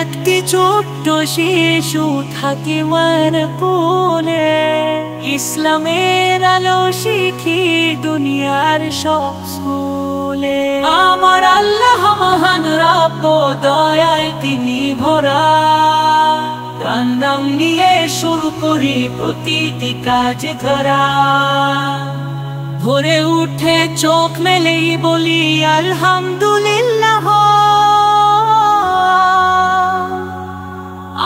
একটি ছোট্ট শিশু থাকে মার কোলে, ইসলামের আলো শিখি দুনিয়ার সব স্কুলে। আমার আল্লাহ মহান রব্ব, দয়ায় তিনি ভরা, তার নাম নিয়ে শুরু করি প্রতিটি কাজ ধরা। ভোরে উঠে চোখ মেলেই বলি আলহামদুলিল্লাহ।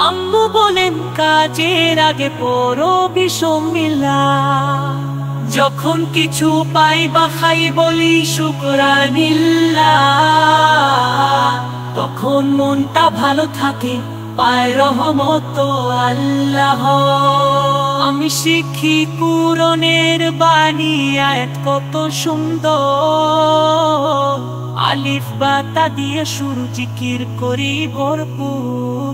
আম্মু বলেন কাজের আগে পড়ো বিসমিল্লাহ। যখন কিছু পাই বা খাই বলি শুকরানিল্লাহ। তখন মনটা ভালো থাকে, পায় রহমত আল্লাহ। আমি শিখি কুরআনের বাণী, আয়াত কত সুন্দর। আলিফ বা তা দিয়ে শুরু, জিকির করি ভরপুর।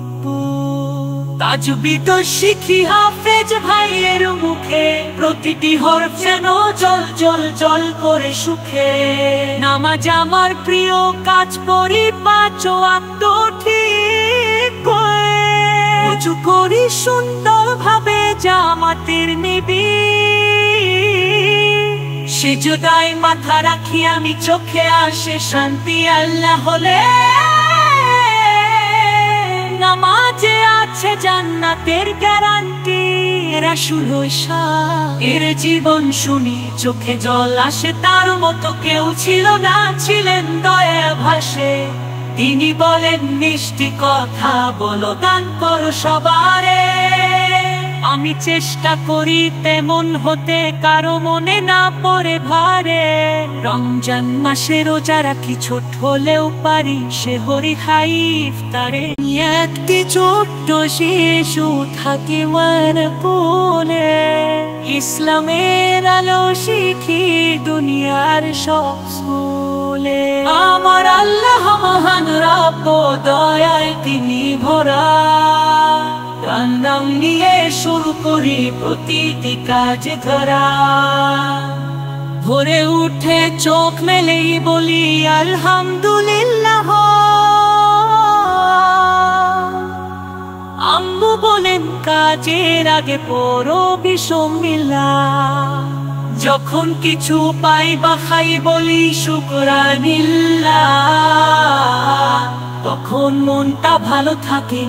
তাজবিদ শিখি হাফেজ ভাইয়ের মুখে, প্রতিটি হরফ যেন জল জল জল করে সুখে। নামাজ আমার প্রিয় কাজ, পড়ি 5 ওয়াক্ত ঠিক করে। উঁচু করি সুন্দর ভাবে জামাতের নিবি, সিজদায় মাথা রাখি আমি, চোখে আসে শান্তি আল্লাহ হলে। নামাজে আছে জান্নাতের গ্যারান্টি, রাসূল এর জীবন শুনি চোখে জল আসে। তার মতো কেউ ছিল না, ছিলেন দয়া ভাসে। তিনি বলেন মিষ্টি কথা বলো, দান করো সবারে। আমি চেষ্টা করি তেমন হতে, কারো মনে না পড়ে ভারে। রমজান মাসে রোজা রাখি, ছোট হলেও পারি সে হরি খাই ইফতারে। একটি ছোট্ট শিশু থাকে মার কোলে, ইসলামের আলো শিখি দুনিয়ার সব স্কুলে। আমার আল্লাহ মহান রব্ব, দয়ায় তিনি ভরা, তার নাম নিয়ে শুরু করি প্রতিটি কাজ ধরা। ভোরে উঠে চোখ মেলেই বলি আলহামদুলিল্লাহ। আম্মু বলেন কাজের আগে পড়ো বিসমিল্লাহ। যখন কিছু পাই বা খাই বলি শুকরানিল্লাহ। তখন মনটা ভালো থাকে।